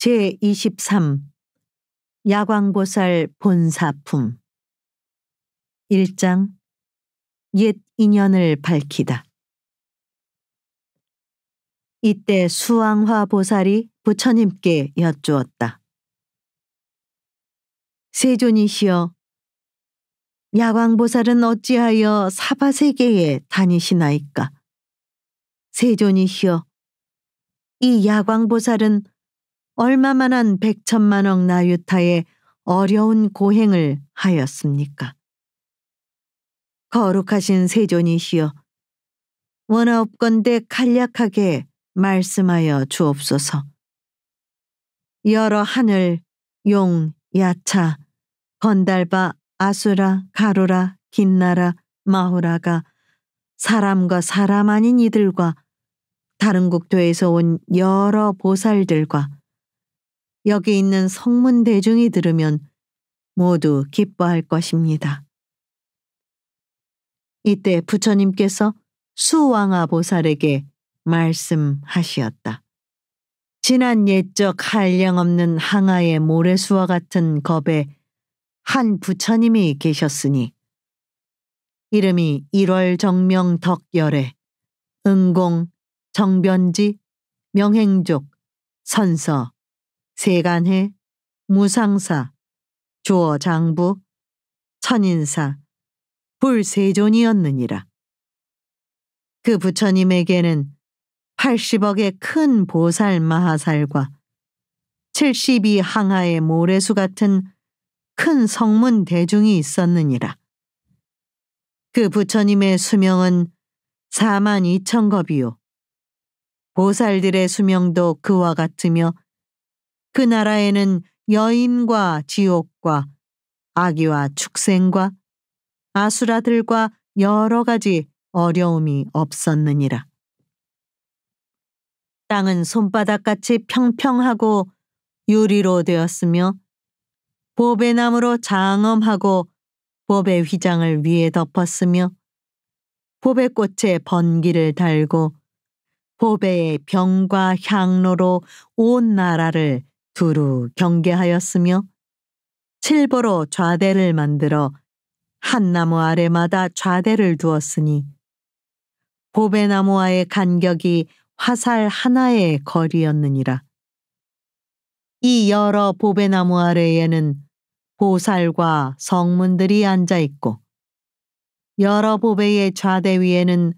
제23 야광보살 본사품 1장 옛 인연을 밝히다. 이때 수왕화 보살이 부처님께 여쭈었다. 세존이시여, 야광보살은 어찌하여 사바세계에 다니시나이까? 세존이시여, 이 야광보살은 얼마만한 백천만억 나유타의 어려운 고행을 하였습니까? 거룩하신 세존이시여, 원하옵건대 간략하게 말씀하여 주옵소서. 여러 하늘, 용, 야차, 건달바, 아수라, 가루라, 긴나라, 마후라가 사람과 사람 아닌 이들과 다른 국토에서 온 여러 보살들과 여기 있는 성문 대중이 들으면 모두 기뻐할 것입니다. 이때 부처님께서 수왕화 보살에게 말씀하시었다. 지난 옛적 한량없는 항아의 모래수와 같은 겁에 한 부처님이 계셨으니 이름이 일월정명 덕열애, 응공, 정변지, 명행족, 선서, 세간해, 무상사, 주어장부, 천인사, 불세존이었느니라. 그 부처님에게는 80억의 큰 보살 마하살과 72 항아의 모래수 같은 큰 성문 대중이 있었느니라. 그 부처님의 수명은 42,000겁이요. 보살들의 수명도 그와 같으며 그 나라에는 여인과 지옥과 아기와 축생과 아수라들과 여러 가지 어려움이 없었느니라. 땅은 손바닥같이 평평하고 유리로 되었으며 보배나무로 장엄하고 보배 휘장을 위에 덮었으며 보배꽃에 번기를 달고 보배의 병과 향로로 온 나라를 두루 경계하였으며 칠보로 좌대를 만들어 한 나무 아래마다 좌대를 두었으니 보배나무와의 간격이 화살 하나의 거리였느니라. 이 여러 보배나무 아래에는 보살과 성문들이 앉아있고 여러 보배의 좌대 위에는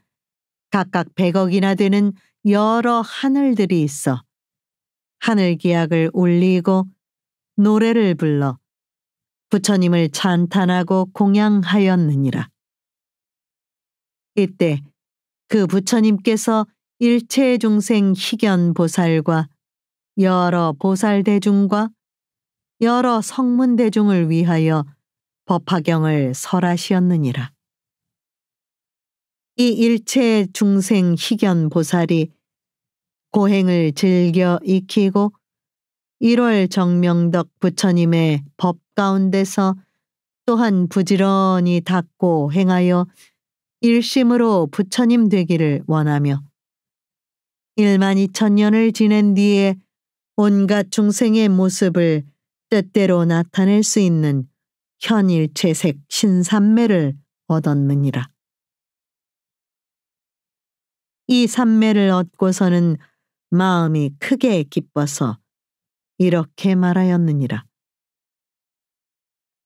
각각 100억이나 되는 여러 하늘들이 있어 하늘기약을 울리고 노래를 불러 부처님을 찬탄하고 공양하였느니라. 이때 그 부처님께서 일체 중생 희견 보살과 여러 보살 대중과 여러 성문 대중을 위하여 법화경을 설하시었느니라. 이 일체 중생 희견 보살이 고행을 즐겨 익히고 1월 정명덕 부처님의 법 가운데서 또한 부지런히 닦고 행하여 일심으로 부처님 되기를 원하며 12,000년을 지낸 뒤에 온갖 중생의 모습을 뜻대로 나타낼 수 있는 현일체색 신삼매를 얻었느니라. 이 삼매를 얻고서는 마음이 크게 기뻐서 이렇게 말하였느니라.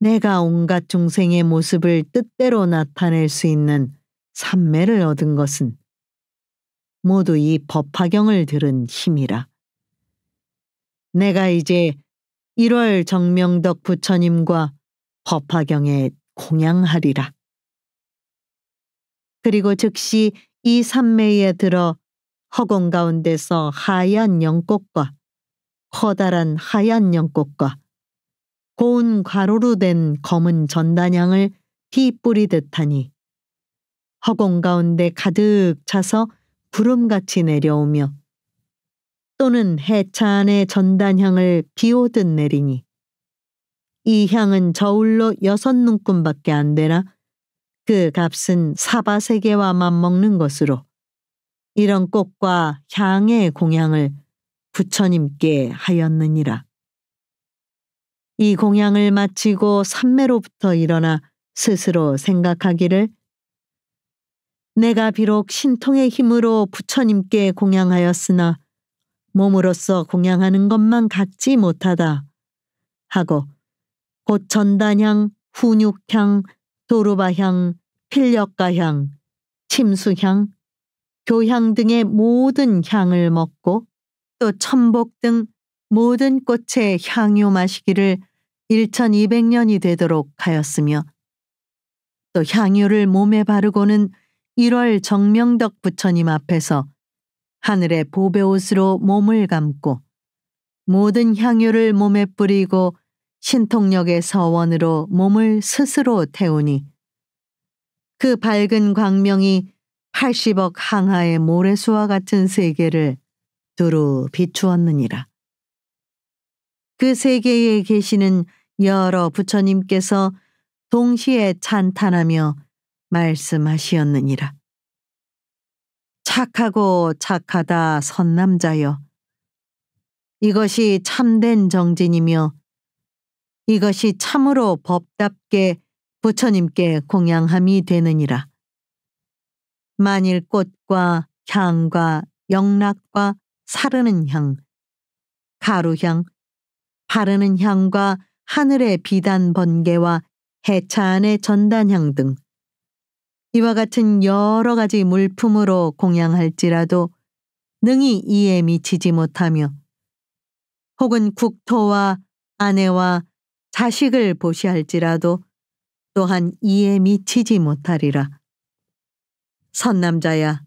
내가 온갖 중생의 모습을 뜻대로 나타낼 수 있는 삼매를 얻은 것은 모두 이 법화경을 들은 힘이라. 내가 이제 1월 정명덕 부처님과 법화경에 공양하리라. 그리고 즉시 이 삼매에 들어 허공 가운데서 하얀 연꽃과 커다란 하얀 연꽃과 고운 가루로 된 검은 전단향을 비 뿌리듯 하니 허공 가운데 가득 차서 구름같이 내려오며 또는 해차 안에 전단향을 비오듯 내리니 이 향은 저울로 6눈금밖에 안 되나 그 값은 사바세계와 맞먹는 것으로 이런 꽃과 향의 공양을 부처님께 하였느니라. 이 공양을 마치고 삼매로부터 일어나 스스로 생각하기를 내가 비록 신통의 힘으로 부처님께 공양하였으나 몸으로서 공양하는 것만 갖지 못하다 하고 곧 전단향, 훈육향, 도루바향, 필력가향, 침수향, 교향 등의 모든 향을 먹고 또 천복 등 모든 꽃의 향유 마시기를 1200년이 되도록 하였으며 또 향유를 몸에 바르고는 1월 정명덕 부처님 앞에서 하늘의 보배옷으로 몸을 감고 모든 향유를 몸에 뿌리고 신통력의 서원으로 몸을 스스로 태우니 그 밝은 광명이 80억 항하의 모래수와 같은 세계를 두루 비추었느니라. 그 세계에 계시는 여러 부처님께서 동시에 찬탄하며 말씀하시었느니라. 착하고 착하다 선남자여. 이것이 참된 정진이며 이것이 참으로 법답게 부처님께 공양함이 되느니라. 만일 꽃과 향과 영락과 사르는 향, 가루향, 바르는 향과 하늘의 비단 번개와 해차 안의 전단향 등 이와 같은 여러 가지 물품으로 공양할지라도 능히 이에 미치지 못하며 혹은 국토와 아내와 자식을 보시할지라도 또한 이에 미치지 못하리라. 선남자야,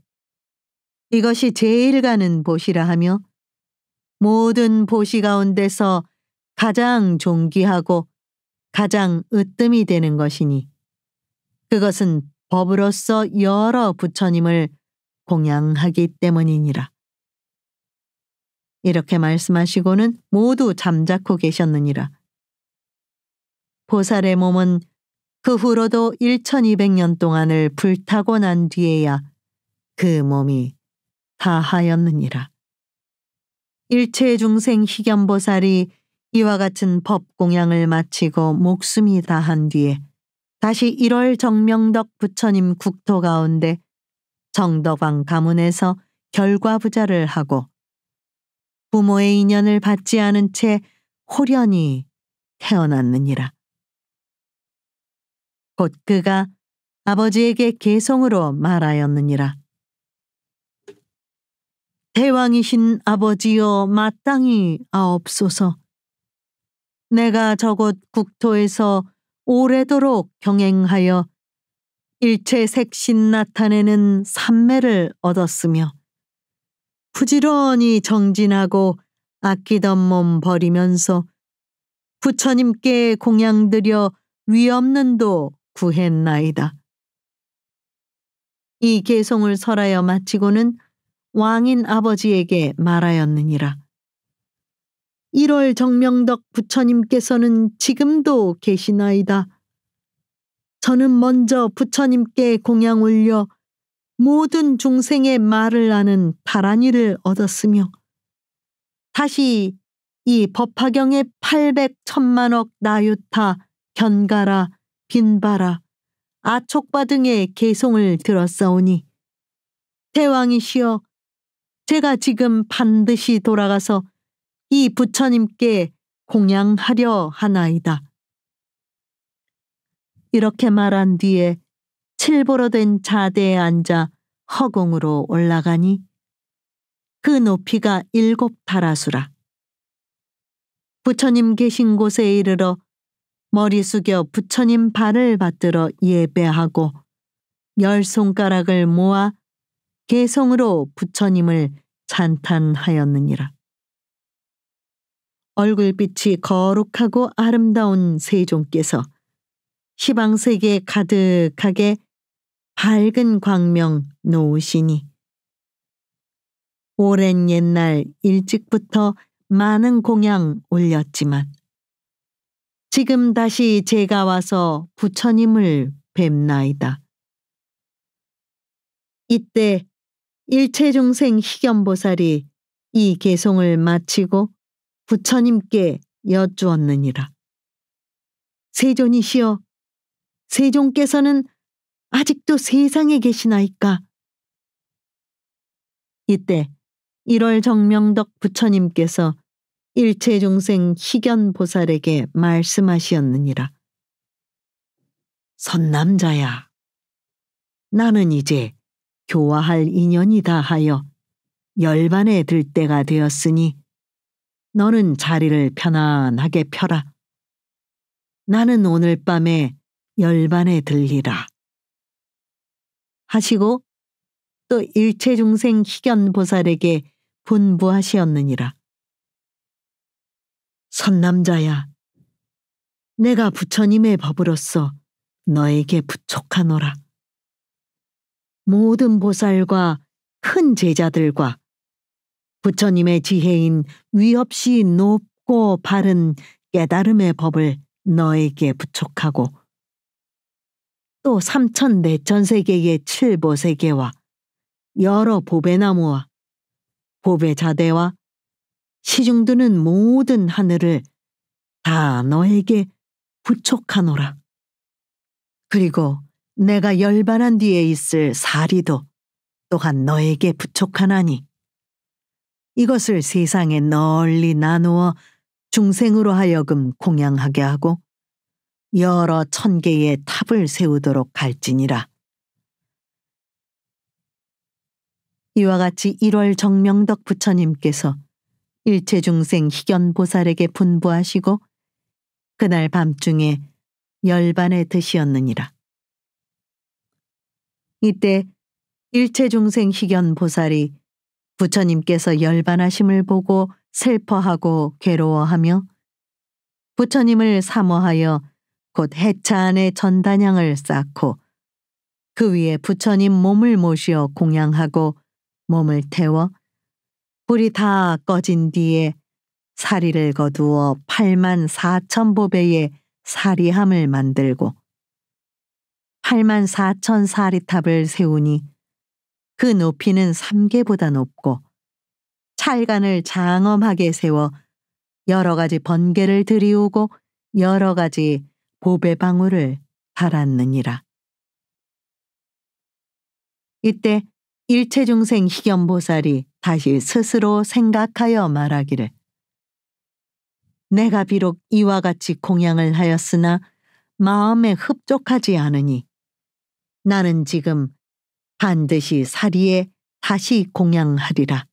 이것이 제일 가는 보시라 하며 모든 보시 가운데서 가장 존귀하고 가장 으뜸이 되는 것이니 그것은 법으로서 여러 부처님을 공양하기 때문이니라. 이렇게 말씀하시고는 모두 잠자코 계셨느니라. 보살의 몸은 그 후로도 1200년 동안을 불타고 난 뒤에야 그 몸이 다하였느니라. 일체 중생 희견보살이 이와 같은 법공양을 마치고 목숨이 다한 뒤에 다시 1월 정명덕 부처님 국토 가운데 정덕왕 가문에서 결과부자를 하고 부모의 인연을 받지 않은 채 호련히 태어났느니라. 곧 그가 아버지에게 계송으로 말하였느니라. 대왕이신 아버지여 마땅히 아옵소서. 내가 저곳 국토에서 오래도록 경행하여 일체 색신 나타내는 삼매를 얻었으며 부지런히 정진하고 아끼던 몸 버리면서 부처님께 공양드려 위없는 도 구했나이다. 이 계송을 설하여 마치고는 왕인 아버지에게 말하였느니라. 1월 정명덕 부처님께서는 지금도 계시나이다. 저는 먼저 부처님께 공양 올려 모든 중생의 말을 아는 다란이를 얻었으며 다시 이 법화경의 800천만억 나유타, 견가라, 빈바라, 아촉바 등의 계송을 들었사오니 대왕이시여, 제가 지금 반드시 돌아가서 이 부처님께 공양하려 하나이다. 이렇게 말한 뒤에 칠보로 된 자대에 앉아 허공으로 올라가니 그 높이가 7다라수라. 부처님 계신 곳에 이르러 머리 숙여 부처님 발을 받들어 예배하고 10손가락을 모아 계송으로 부처님을 찬탄하였느니라. 얼굴빛이 거룩하고 아름다운 세종께서 시방세계에 가득하게 밝은 광명 놓으시니 오랜 옛날 일찍부터 많은 공양 올렸지만 지금 다시 제가 와서 부처님을 뵙나이다. 이때 일체중생 희견보살이 이 개송을 마치고 부처님께 여쭈었느니라. 세존이시여, 세존께서는 아직도 세상에 계시나이까? 이때 1월 정명덕 부처님께서 일체중생 희견보살에게 말씀하시었느니라. 선남자야, 나는 이제 교화할 인연이 다하여 열반에 들 때가 되었으니 너는 자리를 편안하게 펴라. 나는 오늘 밤에 열반에 들리라. 하시고 또 일체중생 희견보살에게 분부하시었느니라. 선남자야, 내가 부처님의 법으로서 너에게 부촉하노라. 모든 보살과 큰 제자들과 부처님의 지혜인 위없이 높고 바른 깨달음의 법을 너에게 부촉하고 또 삼천내천세계의 칠보세계와 여러 보배나무와 보배자대와 시중드는 모든 하늘을 다 너에게 부촉하노라. 그리고 내가 열반한 뒤에 있을 사리도 또한 너에게 부촉하나니 이것을 세상에 널리 나누어 중생으로 하여금 공양하게 하고 여러 천개의 탑을 세우도록 할지니라. 이와 같이 1월 정명덕 부처님께서 일체중생 희견보살에게 분부하시고 그날 밤중에 열반에 드시었느니라. 이때 일체중생 희견보살이 부처님께서 열반하심을 보고 슬퍼하고 괴로워하며 부처님을 사모하여 곧 해차 안에 전단향을 쌓고 그 위에 부처님 몸을 모시어 공양하고 몸을 태워 불이 다 꺼진 뒤에 사리를 거두어 84,000보배의 사리함을 만들고 84,000 사리탑을 세우니 그 높이는 3계보다 높고 찰간을 장엄하게 세워 여러 가지 번개를 들이우고 여러 가지 보배방울을 달았느니라. 이때 일체중생 희견보살이 다시 스스로 생각하여 말하기를 내가 비록 이와 같이 공양을 하였으나 마음에 흡족하지 않으니 나는 지금 반드시 사리에 다시 공양하리라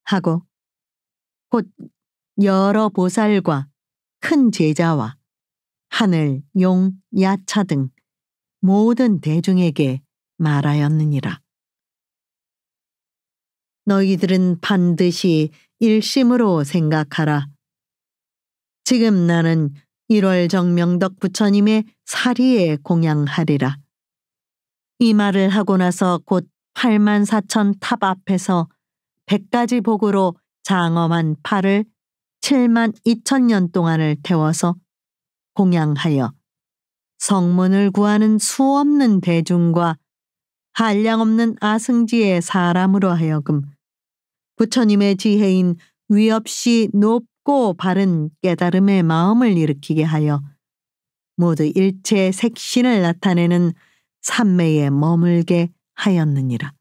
하고 곧 여러 보살과 큰 제자와 하늘, 용, 야차 등 모든 대중에게 말하였느니라. 너희들은 반드시 일심으로 생각하라. 지금 나는 1월 정명덕 부처님의 사리에 공양하리라. 이 말을 하고 나서 곧 84,000 탑 앞에서 100가지 복으로 장엄한 팔을 72,000년 동안을 태워서 공양하여 성문을 구하는 수없는 대중과 한량없는 아승지의 사람으로 하여금 부처님의 지혜인 위없이 높고 바른 깨달음의 마음을 일으키게 하여 모두 일체 색신을 나타내는 삼매에 머물게 하였느니라.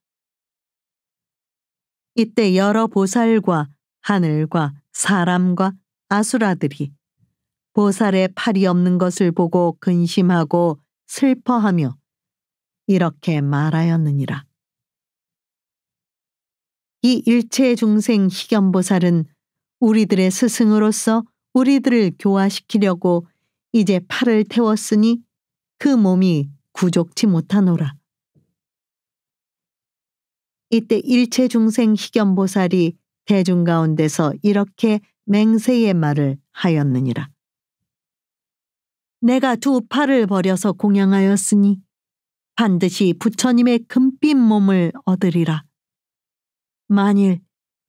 이때 여러 보살과 하늘과 사람과 아수라들이 보살의 팔이 없는 것을 보고 근심하고 슬퍼하며 이렇게 말하였느니라. 이 일체중생 희견보살은 우리들의 스승으로서 우리들을 교화시키려고 이제 팔을 태웠으니 그 몸이 구족치 못하노라. 이때 일체중생 희견보살이 대중 가운데서 이렇게 맹세의 말을 하였느니라. 내가 두 팔을 버려서 공양하였으니 반드시 부처님의 금빛 몸을 얻으리라. 만일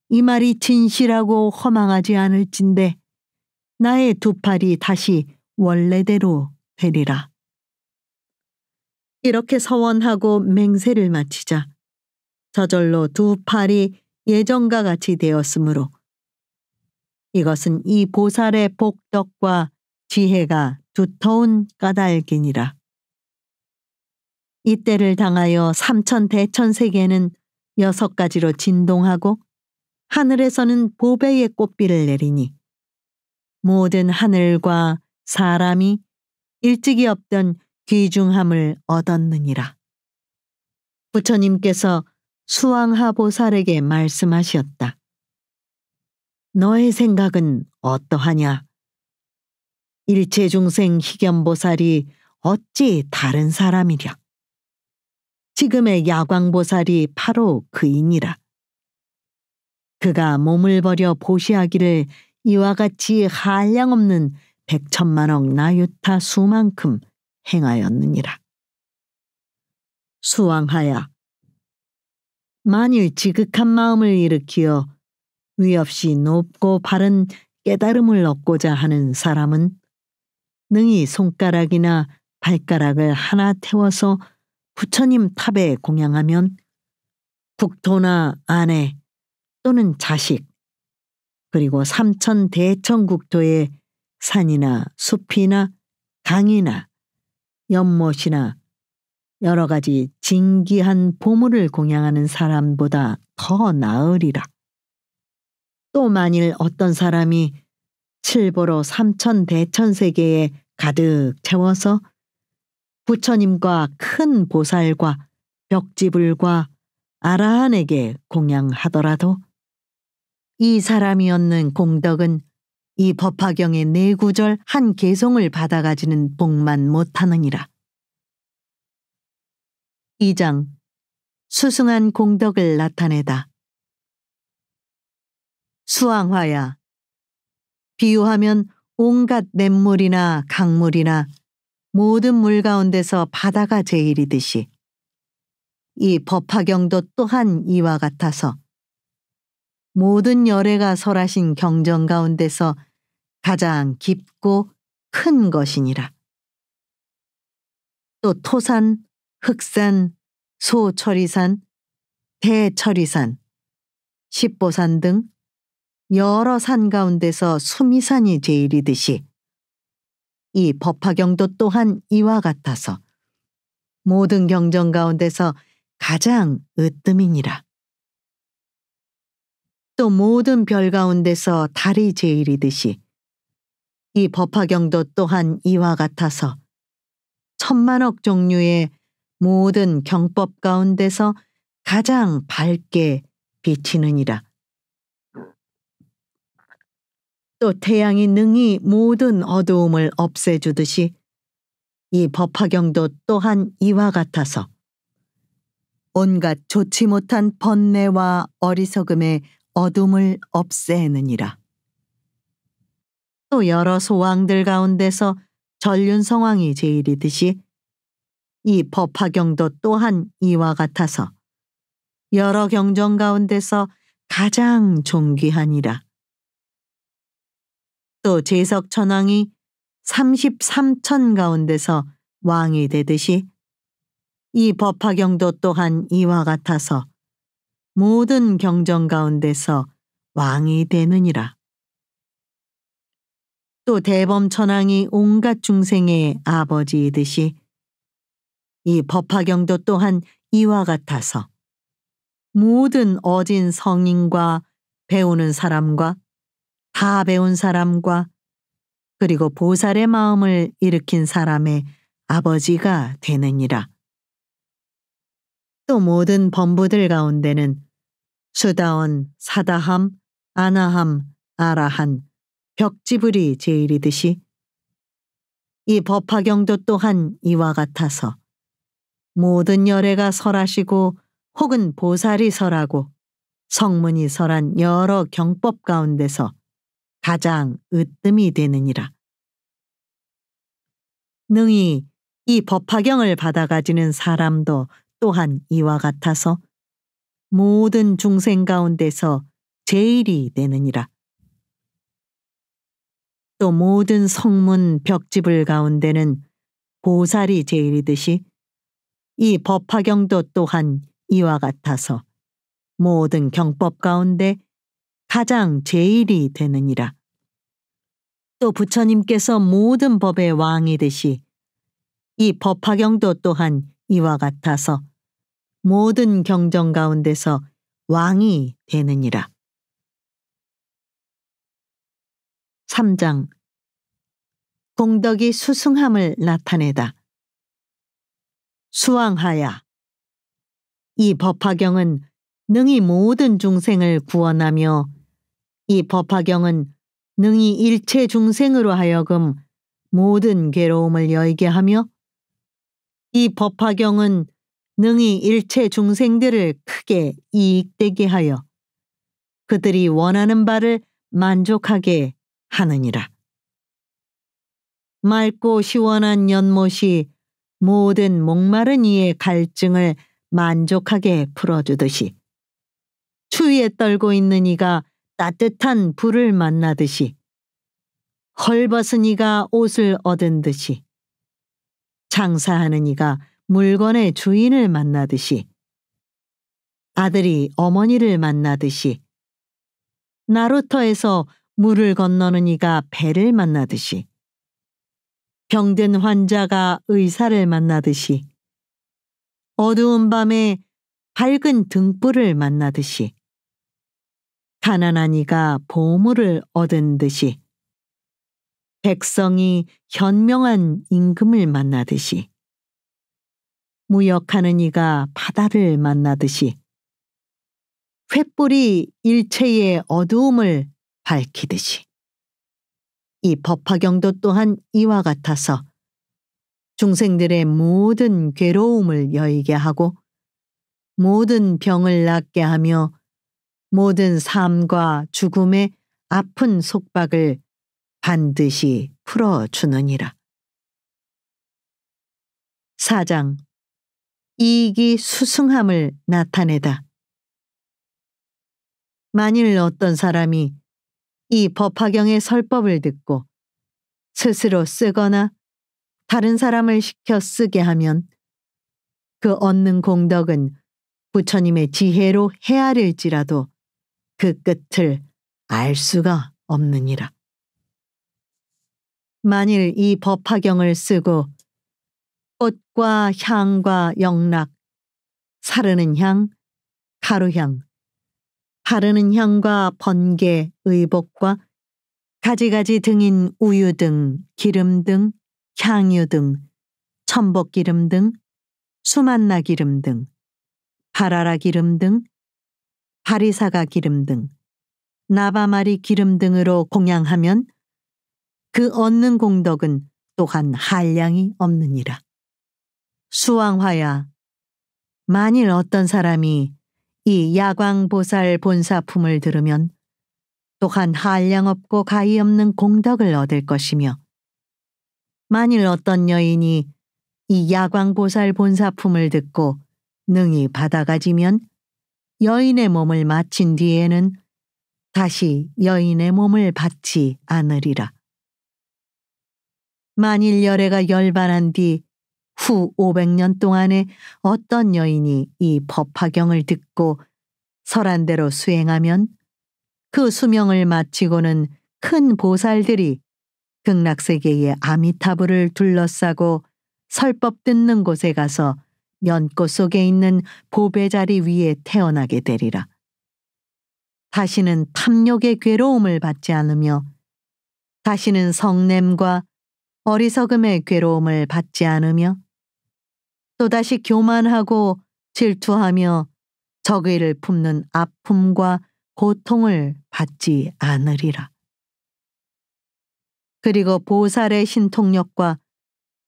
이 말이 진실하고 허망하지 않을진대 나의 두 팔이 다시 원래대로 되리라. 이렇게 서원하고 맹세를 마치자 저절로 두 팔이 예전과 같이 되었으므로 이것은 이 보살의 복덕과 지혜가 두터운 까닭이니라. 이때를 당하여 삼천대천세계는 6가지로 진동하고 하늘에서는 보배의 꽃비를 내리니 모든 하늘과 사람이 일찍이 없던 귀중함을 얻었느니라. 부처님께서 수왕하 보살에게 말씀하셨다. 너의 생각은 어떠하냐? 일체중생 희견보살이 어찌 다른 사람이랴? 지금의 야광보살이 바로 그이니라. 그가 몸을 버려 보시하기를 이와 같이 한량없는 100천만억 나유타 수만큼 행하였느니라. 수왕하야, 만일 지극한 마음을 일으키어 위없이 높고 바른 깨달음을 얻고자 하는 사람은 능히 손가락이나 발가락을 하나 태워서 부처님 탑에 공양하면 국토나 아내 또는 자식 그리고 삼천대천국토의 산이나 숲이나 강이나 연못이나 여러 가지 진귀한 보물을 공양하는 사람보다 더 나으리라. 또 만일 어떤 사람이 칠보로 삼천대천세계에 가득 채워서 부처님과 큰 보살과 벽지불과 아라한에게 공양하더라도 이 사람이 얻는 공덕은 이 법화경의 4구절 한 개송을 받아가지는 복만 못하느니라. 2장 수승한 공덕을 나타내다. 수왕화야, 비유하면 온갖 냇물이나 강물이나 모든 물 가운데서 바다가 제일이듯이 이 법화경도 또한 이와 같아서 모든 열애가 설하신 경전 가운데서 가장 깊고 큰 것이니라. 또 토산, 흑산, 소철이산, 대철이산, 십보산 등 여러 산 가운데서 수미산이 제일이듯이 이 법화경도 또한 이와 같아서 모든 경전 가운데서 가장 으뜸이니라. 또 모든 별 가운데서 달이 제일이듯이 이 법화경도 또한 이와 같아서 천만억 종류의 모든 경법 가운데서 가장 밝게 비치느니라. 또 태양이 능히 모든 어두움을 없애주듯이 이 법화경도 또한 이와 같아서 온갖 좋지 못한 번뇌와 어리석음의 어둠을 없애느니라. 또 여러 소왕들 가운데서 전륜성왕이 제일이듯이 이 법화경도 또한 이와 같아서 여러 경전 가운데서 가장 존귀하니라. 또 제석천왕이 33천 가운데서 왕이 되듯이 이 법화경도 또한 이와 같아서 모든 경전 가운데서 왕이 되느니라. 또 대범천왕이 온갖 중생의 아버지이듯이 이 법화경도 또한 이와 같아서 모든 어진 성인과 배우는 사람과 다 배운 사람과 그리고 보살의 마음을 일으킨 사람의 아버지가 되느니라. 또 모든 범부들 가운데는 수다원, 사다함, 아나함, 아라한, 벽지불이 제일이듯이 이 법화경도 또한 이와 같아서 모든 열애가 설하시고 혹은 보살이 설하고 성문이 설한 여러 경법 가운데서 가장 으뜸이 되느니라. 능히 이 법화경을 받아가지는 사람도 또한 이와 같아서 모든 중생 가운데서 제일이 되느니라. 또 모든 성문 벽지불 가운데는 보살이 제일이듯이 이 법화경도 또한 이와 같아서 모든 경법 가운데 가장 제일이 되느니라. 또 부처님께서 모든 법의 왕이듯이 이 법화경도 또한 이와 같아서 모든 경전 가운데서 왕이 되느니라. 3장 공덕이 수승함을 나타내다. 수왕하야. 이 법화경은 능히 모든 중생을 구원하며 이 법화경은 능히 일체 중생으로 하여금 모든 괴로움을 여의게 하며 이 법화경은 능히 일체 중생들을 크게 이익되게 하여 그들이 원하는 바를 만족하게 하느니라. 맑고 시원한 연못이 모든 목마른 이의 갈증을 만족하게 풀어주듯이 추위에 떨고 있는 이가 따뜻한 불을 만나듯이 헐벗은 이가 옷을 얻은 듯이 장사하는 이가 물건의 주인을 만나듯이 아들이 어머니를 만나듯이 나루터에서 물을 건너는 이가 배를 만나듯이 병든 환자가 의사를 만나듯이 어두운 밤에 밝은 등불을 만나듯이 가난한 이가 보물을 얻은 듯이 백성이 현명한 임금을 만나듯이 무역하는 이가 바다를 만나듯이 횃불이 일체의 어두움을 밝히듯이 이 법화경도 또한 이와 같아서 중생들의 모든 괴로움을 여의게 하고 모든 병을 낫게 하며 모든 삶과 죽음의 아픈 속박을 반드시 풀어주느니라. 4장 이익이 수승함을 나타내다. 만일 어떤 사람이 이 법화경의 설법을 듣고 스스로 쓰거나 다른 사람을 시켜 쓰게 하면 그 얻는 공덕은 부처님의 지혜로 헤아릴지라도 그 끝을 알 수가 없느니라. 만일 이 법화경을 쓰고 꽃과 향과 영락, 사르는 향, 가루향, 바르는 향과 번개, 의복과 가지가지 등인 우유 등, 기름 등, 향유 등, 천복기름 등, 수만나 기름 등, 바라라 기름 등, 바리사가 기름 등, 나바마리 기름 등으로 공양하면 그 얻는 공덕은 또한 한량이 없느니라. 수왕화야, 만일 어떤 사람이 이 야광보살 본사품을 들으면 또한 한량 없고 가히 없는 공덕을 얻을 것이며 만일 어떤 여인이 이 야광보살 본사품을 듣고 능히 받아가지면 여인의 몸을 마친 뒤에는 다시 여인의 몸을 받지 않으리라. 만일 열애가 열반한 뒤 후 500년 동안에 어떤 여인이 이 법화경을 듣고 설한대로 수행하면 그 수명을 마치고는 큰 보살들이 극락세계의 아미타불을 둘러싸고 설법 듣는 곳에 가서 연꽃 속에 있는 보배자리 위에 태어나게 되리라. 다시는 탐욕의 괴로움을 받지 않으며 다시는 성냄과 어리석음의 괴로움을 받지 않으며 또다시 교만하고 질투하며 적의를 품는 아픔과 고통을 받지 않으리라. 그리고 보살의 신통력과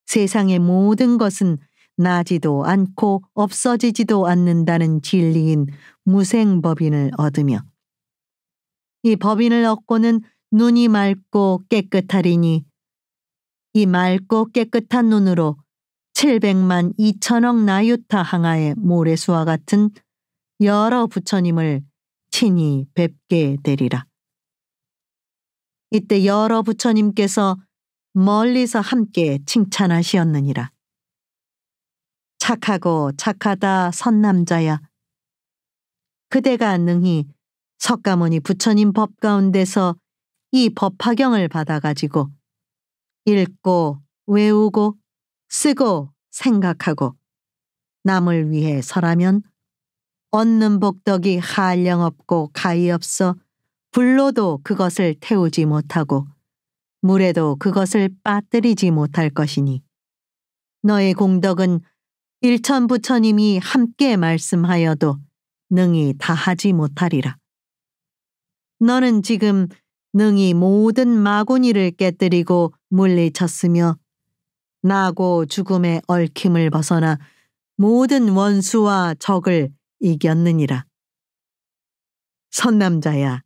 세상의 모든 것은 나지도 않고 없어지지도 않는다는 진리인 무생법인을 얻으며 이 법인을 얻고는 눈이 맑고 깨끗하리니 이 맑고 깨끗한 눈으로 700만 2천억 나유타 항아의 모래수와 같은 여러 부처님을 친히 뵙게 되리라. 이때 여러 부처님께서 멀리서 함께 칭찬하시었느니라. 착하고 착하다 선남자야. 그대가 능히 석가모니 부처님 법 가운데서 이 법화경을 받아가지고 읽고 외우고 쓰고 생각하고 남을 위해 설하면 얻는 복덕이 한량없고 가히 없어 불로도 그것을 태우지 못하고 물에도 그것을 빠뜨리지 못할 것이니 너의 공덕은 일천부처님이 함께 말씀하여도 능히 다하지 못하리라. 너는 지금 능히 모든 마구니를 깨뜨리고 물리쳤으며 나고 죽음의 얽힘을 벗어나 모든 원수와 적을 이겼느니라. 선남자야,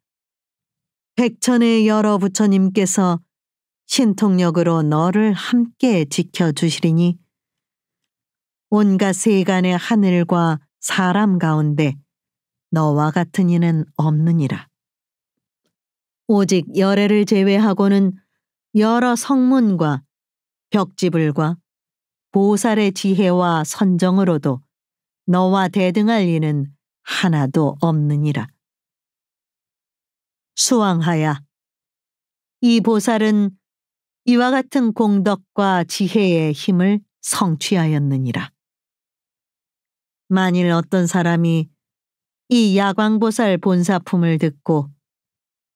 백천의 여러 부처님께서 신통력으로 너를 함께 지켜주시리니 온갖 세간의 하늘과 사람 가운데 너와 같은 이는 없느니라. 오직 열애를 제외하고는 여러 성문과 벽지불과 보살의 지혜와 선정으로도 너와 대등할 이는 하나도 없느니라. 수왕하야, 이 보살은 이와 같은 공덕과 지혜의 힘을 성취하였느니라. 만일 어떤 사람이 이 야광보살 본사품을 듣고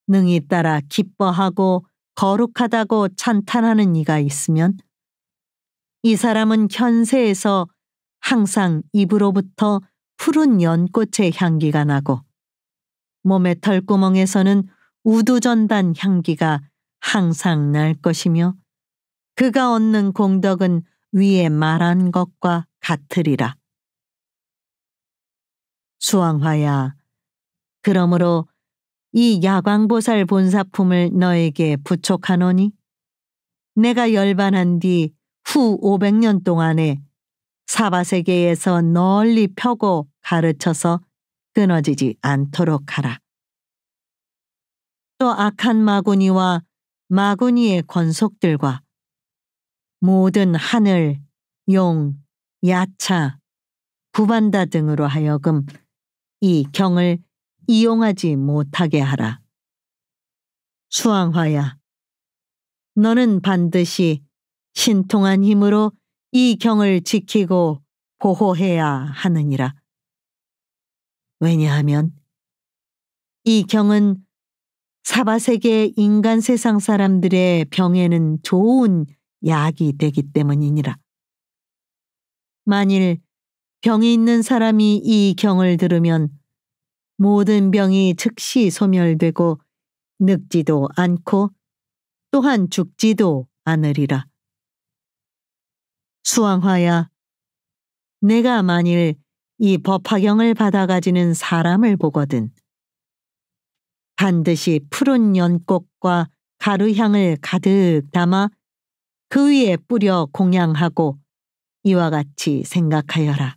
능히 따라 기뻐하고 거룩하다고 찬탄하는 이가 있으면 이 사람은 현세에서 항상 입으로부터 푸른 연꽃의 향기가 나고 몸의 털구멍에서는 우두전단 향기가 항상 날 것이며 그가 얻는 공덕은 위에 말한 것과 같으리라. 수왕화야, 그러므로 이 야광보살 본사품을 너에게 부촉하노니 내가 열반한 뒤 후 500년 동안에 사바세계에서 널리 펴고 가르쳐서 끊어지지 않도록 하라. 또 악한 마구니와 마구니의 권속들과 모든 하늘, 용, 야차, 구반다 등으로 하여금 이 경을 이용하지 못하게 하라. 수왕화야, 너는 반드시 신통한 힘으로 이 경을 지키고 보호해야 하느니라. 왜냐하면 이 경은 사바세계 인간 세상 사람들의 병에는 좋은 약이 되기 때문이니라. 만일 병이 있는 사람이 이 경을 들으면 모든 병이 즉시 소멸되고 늙지도 않고 또한 죽지도 않으리라. 수왕화야, 내가 만일 이 법화경을 받아가지는 사람을 보거든 반드시 푸른 연꽃과 가루향을 가득 담아 그 위에 뿌려 공양하고 이와 같이 생각하여라.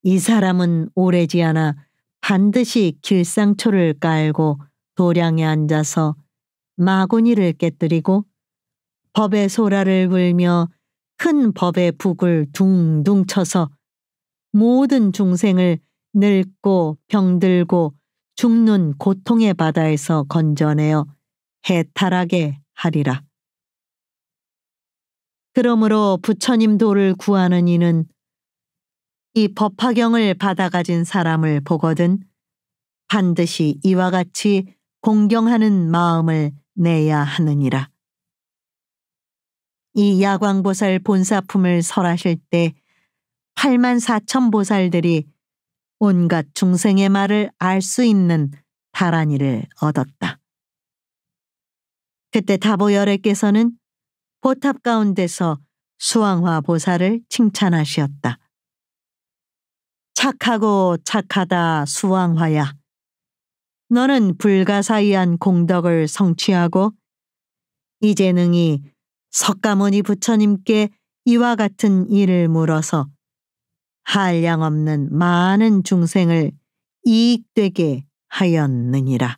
이 사람은 오래지 않아 반드시 길상초를 깔고 도량에 앉아서 마구니를 깨뜨리고 법의 소라를 불며 큰 법의 북을 둥둥 쳐서 모든 중생을 늙고 병들고 죽는 고통의 바다에서 건져내어 해탈하게 하리라. 그러므로 부처님 도를 구하는 이는 이 법화경을 받아가진 사람을 보거든 반드시 이와 같이 공경하는 마음을 내야 하느니라. 이 야광보살 본사품을 설하실 때 84,000보살들이 온갖 중생의 말을 알 수 있는 다란이를 얻었다. 그때 다보열애께서는 보탑 가운데서 수왕화 보살을 칭찬하시었다. 착하고 착하다 수왕화야. 너는 불가사의한 공덕을 성취하고 이제 능히 석가모니 부처님께 이와 같은 일을 물어서 한량없는 많은 중생을 이익되게 하였느니라.